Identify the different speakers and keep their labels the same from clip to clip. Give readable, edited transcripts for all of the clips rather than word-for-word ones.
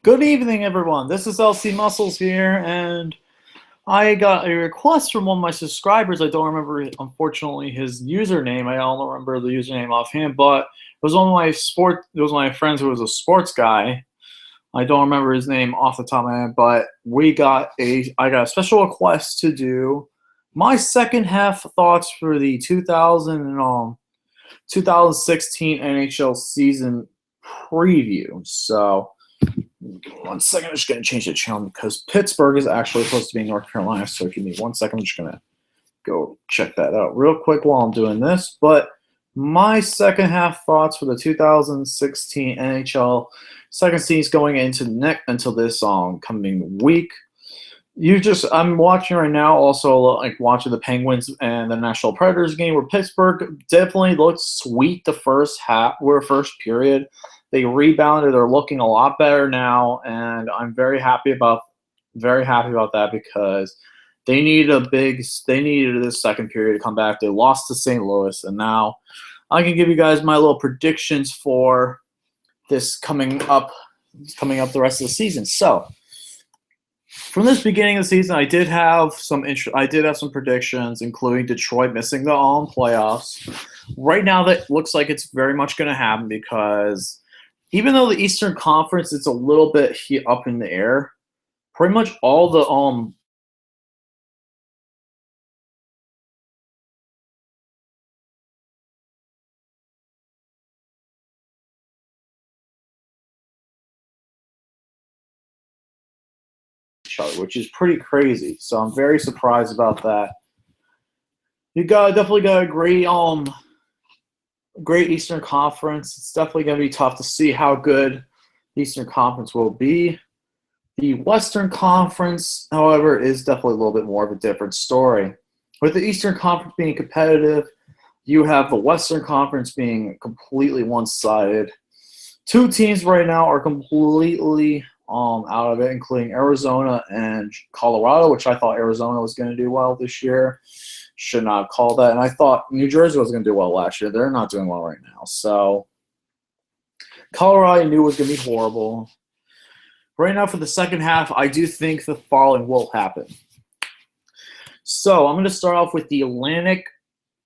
Speaker 1: Good evening, everyone. This is LC Muscles here, and I got a request from one of my subscribers. I don't remember, unfortunately, his username. I don't remember the username offhand, but it was one of my It was my friends who was a sports guy. I don't remember his name off the top of my head, but I got a special request to do my second half thoughts for the 2016 NHL season preview. So. 1 second, I'm just going to change the channel because Pittsburgh is actually supposed to be in North Carolina. So give me 1 second. I'm just going to go check that out real quick while I'm doing this. But my second half thoughts for the 2016 NHL second season going until this coming week. I'm watching right now, also like watching the Penguins and the Nashville Predators game, where Pittsburgh definitely looked sweet the first period. They rebounded. They're looking a lot better now, and I'm very happy about that because they needed this second period to come back. They lost to St. Louis, and now I can give you guys my little predictions for this coming up the rest of the season. So, from this beginning of the season, I did have some predictions, including Detroit missing the playoffs. Right now, that looks like it's very much going to happen because even though the Eastern Conference is a little bit up in the air, pretty much all the each other, which is pretty crazy. So I'm very surprised about that. Definitely got a great Eastern Conference. It's definitely going to be tough to see how good the Eastern Conference will be. The Western Conference, however, is definitely a little bit more of a different story. With the Eastern Conference being competitive, you have the Western Conference being completely one-sided. Two teams right now are completely out of it, including Arizona and Colorado, which I thought Arizona was going to do well this year. Should not have called that. And I thought New Jersey was going to do well last year. They're not doing well right now. So Colorado I knew was going to be horrible. Right now for the second half, I do think the following will happen. So I'm going to start off with the Atlantic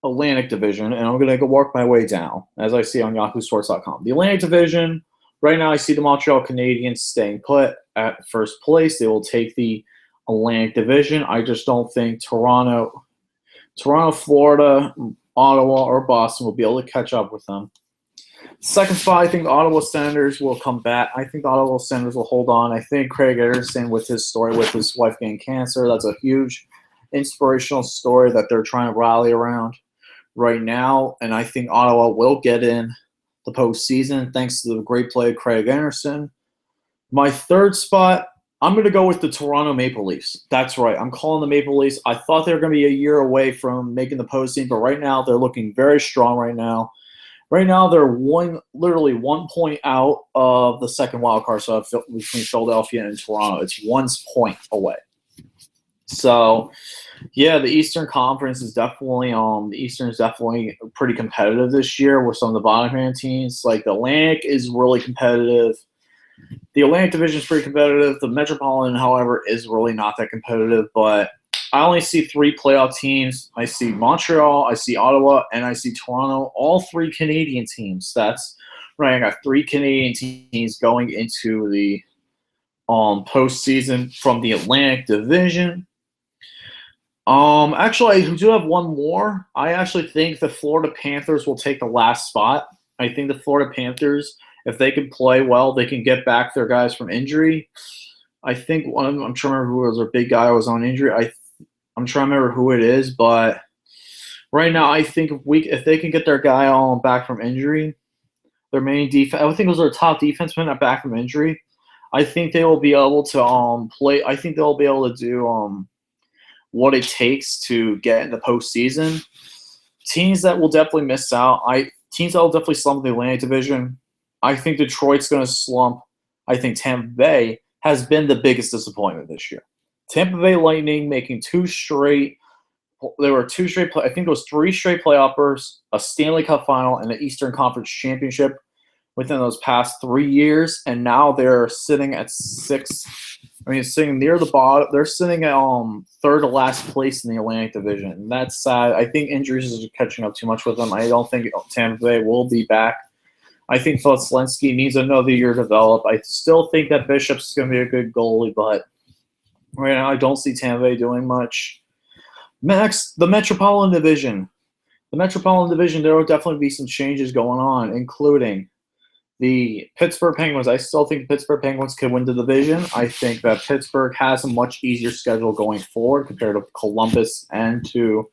Speaker 1: Division, and I'm going to go work my way down, as I see on YahooSports.com. The Atlantic Division, right now I see the Montreal Canadiens staying put at first place. They will take the Atlantic Division. I just don't think Toronto, Florida, Ottawa, or Boston will be able to catch up with them. Second spot, I think the Ottawa Senators will come back. I think the Ottawa Senators will hold on. I think Craig Anderson, with his story with his wife getting cancer, that's a huge inspirational story that they're trying to rally around right now. And I think Ottawa will get in the postseason thanks to the great play of Craig Anderson. My third spot, I'm going to go with the Toronto Maple Leafs. That's right. I'm calling the Maple Leafs. I thought they were going to be a year away from making the postseason, but right now they're looking very strong right now. Right now they're literally 1 point out of the second wild card spot between Philadelphia and Toronto. It's 1 point away. So, yeah, the Eastern Conference is definitely pretty competitive this year with some of the bottom-hand teams. Like the Atlantic is really competitive. The Atlantic Division is pretty competitive. The Metropolitan, however, is really not that competitive. But I only see 3 playoff teams. I see Montreal, I see Ottawa, and I see Toronto. All 3 Canadian teams. That's right. I got 3 Canadian teams going into the postseason from the Atlantic Division. Actually, I do have one more. I actually think the Florida Panthers will take the last spot. I think the Florida Panthers, if they can play well, they can get back their guys from injury. I think I'm trying to remember who was their big guy who was on injury. I'm trying to remember who it is, but right now I think if they can get their guy all back from injury, their main defense, I think it was their top defenseman back from injury. I think they will be able to play. I think they'll be able to do what it takes to get in the postseason. Teams that will definitely miss out. Teams that will definitely slump in the Atlantic Division. I think Detroit's going to slump. I think Tampa Bay has been the biggest disappointment this year. Tampa Bay Lightning making 2 straight. There were 2 straight. I think it was 3 straight playoff berths, a Stanley Cup final, and an Eastern Conference championship. within those past 3 years, and now they're sitting at 6. I mean, sitting near the bottom. They're sitting at third to last place in the Atlantic Division, and that's sad. I think injuries are catching up too much with them. I don't think Tampa Bay will be back. I think Vasilevsky needs another year to develop. I still think that Bishop's going to be a good goalie, but right now I don't see Tampa Bay doing much. Next, the Metropolitan Division. The Metropolitan Division, there will definitely be some changes going on, including the Pittsburgh Penguins. I still think the Pittsburgh Penguins could win the division. I think that Pittsburgh has a much easier schedule going forward compared to Columbus and to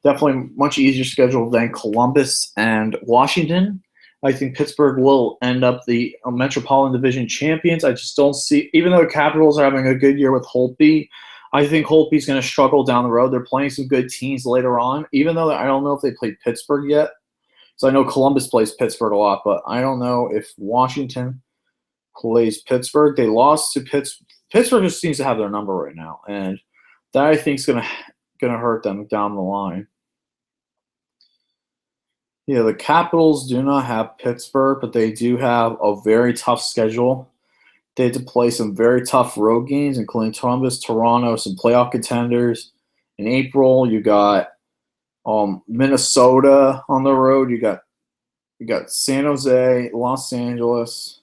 Speaker 1: definitely much easier schedule than Columbus and Washington. I think Pittsburgh will end up the Metropolitan Division champions. I just don't see, even though the Capitals are having a good year with Holtby, I think Holtby's going to struggle down the road. They're playing some good teams later on, even though I don't know if they played Pittsburgh yet. So I know Columbus plays Pittsburgh a lot, but I don't know if Washington plays Pittsburgh. They lost to Pittsburgh. Pittsburgh just seems to have their number right now, and that I think is going to hurt them down the line. Yeah, the Capitals do not have Pittsburgh, but they do have a very tough schedule. They had to play some very tough road games, including Columbus, Toronto, some playoff contenders. In April, you got Minnesota on the road. You got San Jose, Los Angeles.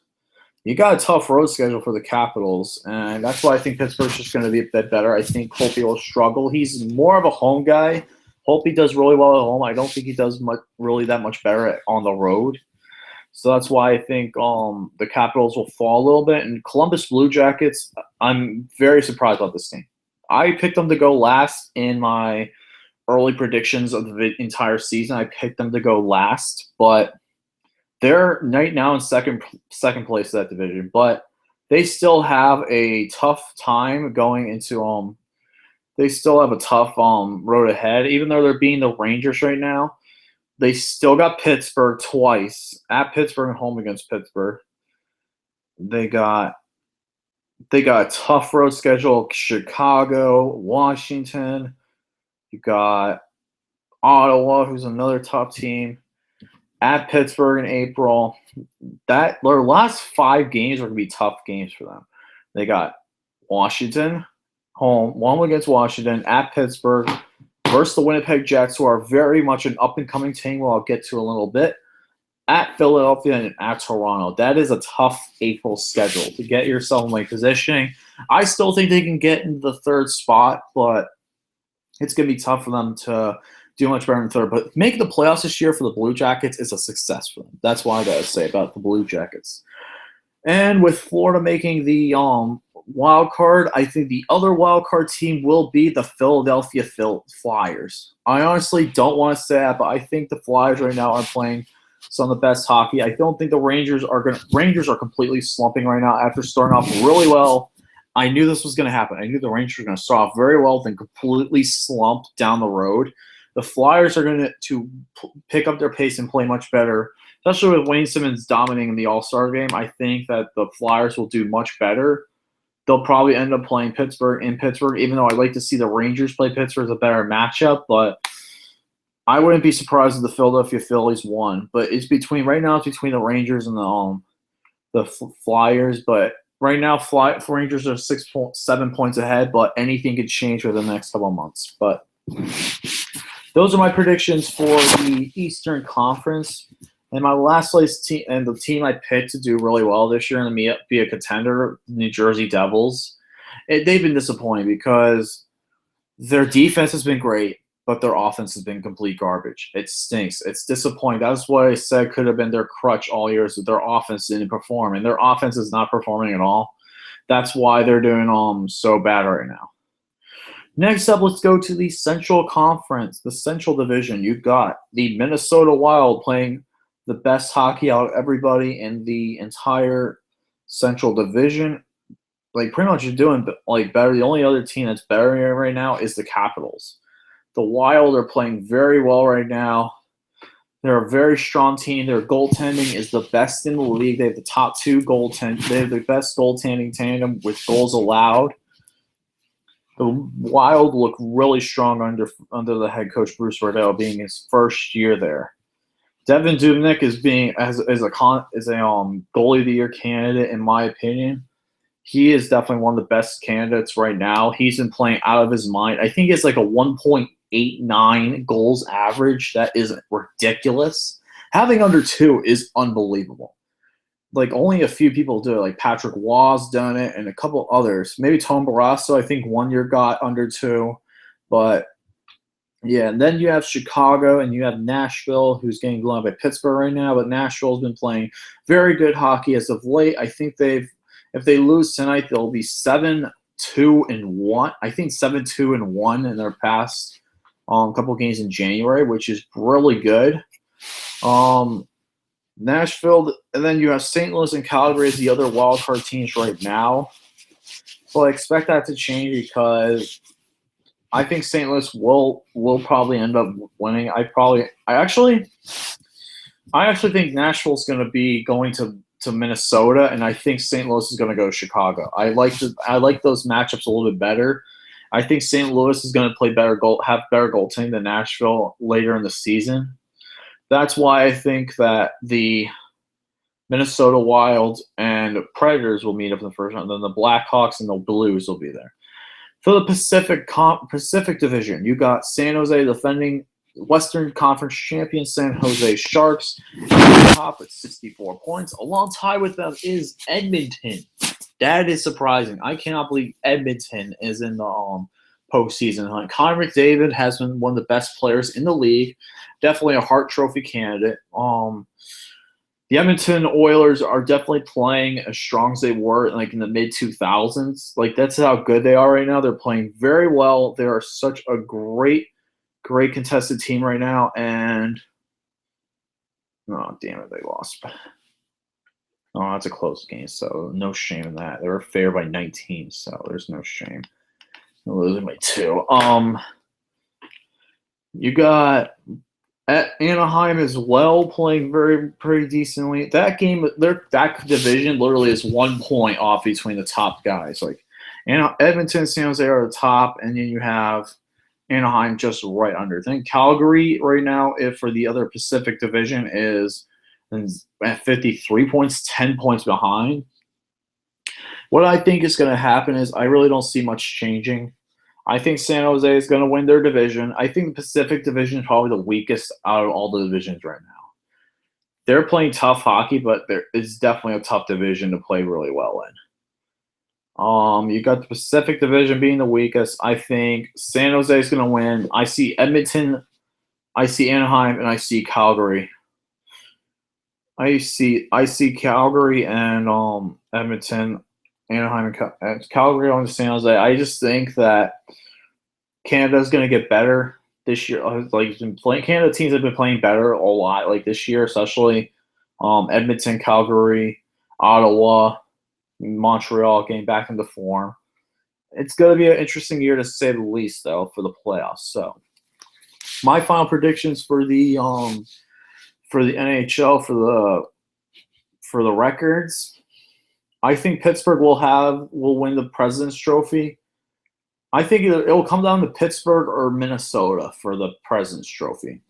Speaker 1: You got a tough road schedule for the Capitals, and that's why I think Pittsburgh's just going to be a bit better. I think Holtby will struggle. He's more of a home guy. Holtby does really well at home. I don't think he does really that much better on the road. So that's why I think the Capitals will fall a little bit. And Columbus Blue Jackets, I'm very surprised about this team. I picked them to go last in my early predictions of the entire season. I picked them to go last, but they're right now in second place of that division. But they still have a tough time going into they still have a tough road ahead, even though they're beating the Rangers right now. They still got Pittsburgh twice, at Pittsburgh and home against Pittsburgh. They got a tough road schedule. Chicago, Washington. You got Ottawa, who's another tough team. At Pittsburgh in April. Their last 5 games are going to be tough games for them. They got Washington, home, one against Washington, at Pittsburgh, versus the Winnipeg Jets, who are very much an up-and-coming team, who I'll get to a little bit, at Philadelphia and at Toronto. That is a tough April schedule to get yourself in positioning. I still think they can get into the third spot, but it's going to be tough for them to do much better in third. But making the playoffs this year for the Blue Jackets is a success for them. That's what I got to say about the Blue Jackets. And with Florida making the wild card, I think the other wild card team will be the Philadelphia Flyers. I honestly don't want to say that, but I think the Flyers right now are playing some of the best hockey. I don't think the Rangers are completely slumping right now after starting off really well. I knew this was going to happen. I knew the Rangers were going to start off very well, then completely slump down the road. The Flyers are going to pick up their pace and play much better, especially with Wayne Simmons dominating the All-Star game. I think that the Flyers will do much better. They'll probably end up playing Pittsburgh in Pittsburgh, even though I'd like to see the Rangers play Pittsburgh as a better matchup. But I wouldn't be surprised if the Philadelphia Phillies won. But it's between the Rangers and the Flyers. But right now, Rangers are 7 points ahead. But anything could change for the next couple of months. But those are my predictions for the Eastern Conference. And my last place team, and the team I picked to do really well this year and be a contender, New Jersey Devils. They've been disappointing because their defense has been great, but their offense has been complete garbage. It stinks. It's disappointing. That's what I said could have been their crutch all year, is that their offense didn't perform, and their offense is not performing at all. That's why they're doing so bad right now. Next up, let's go to the Central Conference, the Central Division. You've got the Minnesota Wild playing the best hockey out of everybody in the entire Central Division. Pretty much you're doing better. The only other team that's better right now is the Capitals. The Wild are playing very well right now. They're a very strong team. Their goaltending is the best in the league. They have the top 2 goaltenders. They have the best goaltending tandem with goals allowed. The Wild look really strong under the head coach Bruce Riddell, being his first year there. Devin Dubnyk is being as a goalie of the year candidate in my opinion. He is definitely one of the best candidates right now. He's been playing out of his mind. I think he has like a 1.89 goals average. That is ridiculous. Having under 2 is unbelievable. Like only a few people do it. Like Patrick Waugh's done it, and a couple others. Maybe Tom Barrasso, I think 1 year got under 2, but yeah. And then you have Chicago and you have Nashville, who's getting blown up by Pittsburgh right now. But Nashville's been playing very good hockey as of late. I think if they lose tonight, they'll be 7-2-1. I think 7-2-1 in their past couple games in January, which is really good. Nashville, and then you have St. Louis and Calgary as the other wildcard teams right now. So I expect that to change because I think St. Louis will probably end up winning. I actually think Nashville's going to be going to Minnesota, and I think St. Louis is going to go to Chicago. I like those matchups a little bit better. I think St. Louis is going to play have better goaltending than Nashville later in the season. That's why I think that the Minnesota Wild and Predators will meet up in the first round. Then the Blackhawks and the Blues will be there. For the Pacific Division, you got San Jose defending Western Conference champion San Jose Sharks at the top at 64 points. Alongside with them is Edmonton. That is surprising. I cannot believe Edmonton is in the postseason hunt. Connor McDavid has been one of the best players in the league. Definitely a Hart Trophy candidate. The Edmonton Oilers are definitely playing as strong as they were like in the mid-2000s. Like that's how good they are right now. They're playing very well. They are such a great contested team right now. And oh damn it, they lost. Oh, that's a close game, so no shame in that. They were fair by 19, so there's no shame. They're losing by 2. You got at Anaheim as well, playing pretty decently. That game, that division literally is 1 point off between the top guys. Like Edmonton and San Jose are the top, and then you have Anaheim just right under. Then Calgary right now, for the other Pacific Division, is at 53 points, 10 points behind. What I think is going to happen is I really don't see much changing. I think San Jose is going to win their division. I think the Pacific Division is probably the weakest out of all the divisions right now. They're playing tough hockey, but it's definitely a tough division to play really well in. You got the Pacific Division being the weakest. I think San Jose is going to win. I see Edmonton, I see Anaheim, and I see Calgary. I see Calgary and Edmonton, Anaheim, and Calgary on San Jose. I just think that Canada's going to get better this year. Like Canada teams have been playing better a lot, like this year, especially Edmonton, Calgary, Ottawa, Montreal getting back into form. It's going to be an interesting year to say the least, though, for the playoffs. So, my final predictions for the NHL for the records. I think Pittsburgh will win the President's Trophy. I think it'll come down to Pittsburgh or Minnesota for the President's Trophy.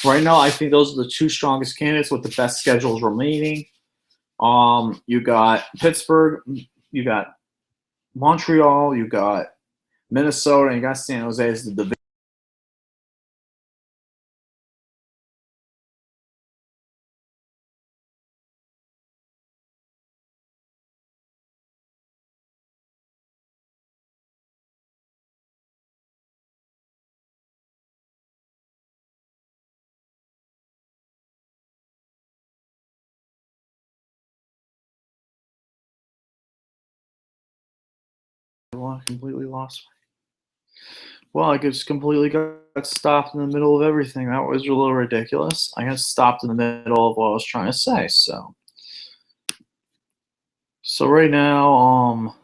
Speaker 1: Right now, I think those are the 2 strongest candidates with the best schedules remaining. You got Pittsburgh, you got Montreal, you got Minnesota, and you got San Jose as the division. I completely lost. Well, I just completely got stopped in the middle of everything. That was a little ridiculous. I got stopped in the middle of what I was trying to say. So right now,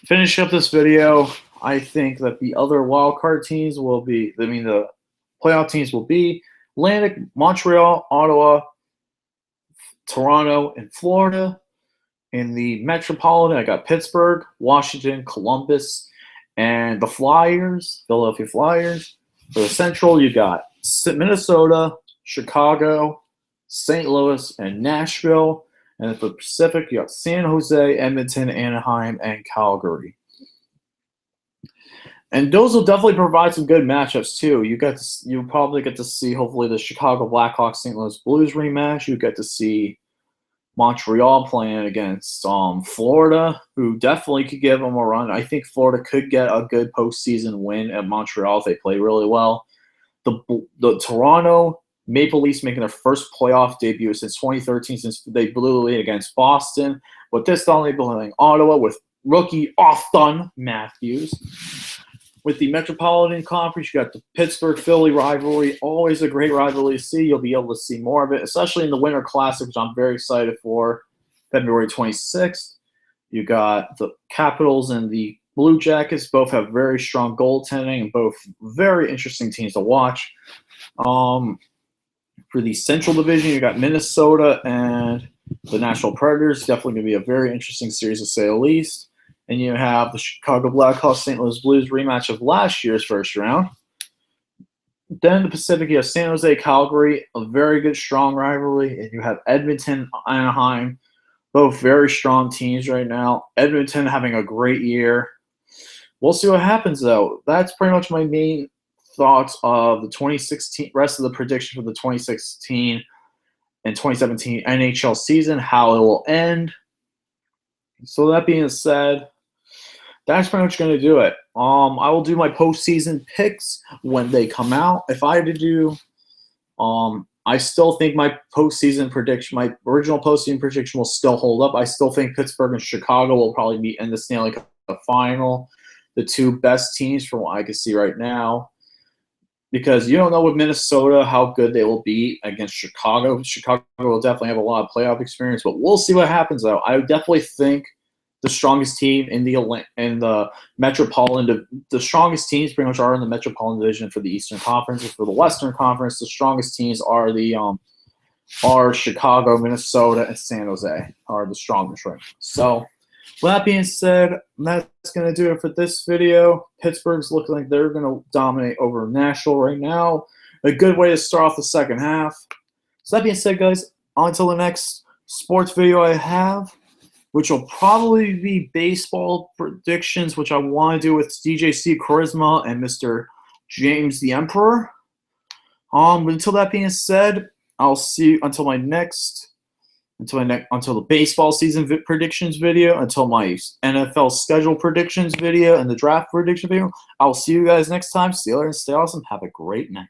Speaker 1: finish up this video. I think that the other wildcard teams will be. I mean, the playoff teams will be Atlantic, Montreal, Ottawa, Toronto, and Florida. In the Metropolitan, I got Pittsburgh, Washington, Columbus, and the Flyers, Philadelphia Flyers. For the Central, you got Minnesota, Chicago, St. Louis, and Nashville. And for the Pacific, you got San Jose, Edmonton, Anaheim, and Calgary. And those will definitely provide some good matchups too. You'll probably get to see hopefully the Chicago Blackhawks St. Louis Blues rematch. You get to see Montreal playing against Florida, who definitely could give them a run. I think Florida could get a good postseason win at Montreal if they play really well. The Toronto Maple Leafs making their first playoff debut since 2013, since they blew the lead against Boston. But this time they're playing Ottawa with rookie Auston Matthews. With the Metropolitan Conference, you got the Pittsburgh-Philly rivalry. Always a great rivalry to see. You'll be able to see more of it, especially in the Winter Classic, which I'm very excited for, February 26th. You got the Capitals and the Blue Jackets. Both have very strong goaltending and both very interesting teams to watch. For the Central Division, you got Minnesota and the Nashville Predators. Definitely going to be a very interesting series, to say the least. And you have the Chicago Blackhawks St. Louis Blues rematch of last year's first round. Then the Pacific, you have San Jose, Calgary, a very good, strong rivalry. And you have Edmonton, Anaheim, both very strong teams right now. Edmonton having a great year. We'll see what happens, though. That's pretty much my main thoughts of the 2016, rest of the prediction for the 2016 and 2017 NHL season, how it will end. So that being said, that's pretty much going to do it. I will do my postseason picks when they come out. If I had to do, I still think my postseason prediction, my original postseason prediction, will still hold up. I still think Pittsburgh and Chicago will probably be in the Stanley Cup final, the two best teams from what I can see right now. Because you don't know with Minnesota how good they will be against Chicago. Chicago will definitely have a lot of playoff experience, but we'll see what happens, though. I definitely think the strongest team in the Metropolitan, the strongest teams pretty much are in the Metropolitan Division for the Eastern Conference. And for the Western Conference, the strongest teams are Chicago, Minnesota, and San Jose are the strongest right now. So, with that being said, that's going to do it for this video. Pittsburgh's looking like they're going to dominate over Nashville right now. A good way to start off the second half. So that being said, guys, on until the next sports video I have, which will probably be baseball predictions, which I want to do with DJC Charisma and Mr. James the Emperor. But until that being said, I'll see you until the baseball season predictions video, until my NFL schedule predictions video, and the draft prediction video. I'll see you guys next time. See you later and stay awesome. Have a great night.